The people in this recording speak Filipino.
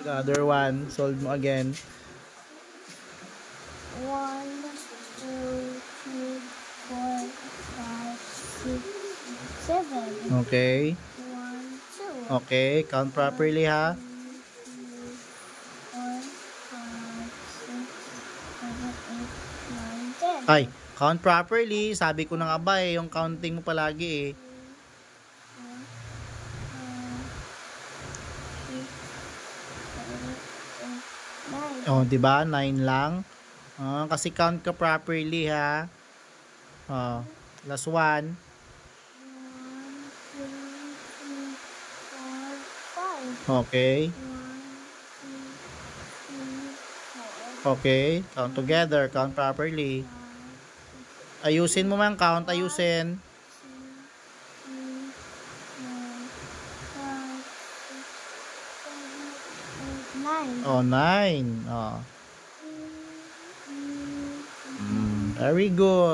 The other one. Solve mo again. 1, 2, 3, 4, 5, 6, 7. Okay. 1, 2. Okay. Count properly ha. 1, 2, 3, 4, 5, 6, 7, 8, 9, 10. Ay, count properly. Sabi ko na nga ba yung counting mo palagi 9. Oh, 'di ba? 9 lang. Kasi count ka properly ha. Last one. 1, 2, 3, 4, 5. Okay. 1, 2, 3, 4. Okay. Count together. Count properly. Ayusin mo man count. Ayusin. 9. Oh, 9. Very good.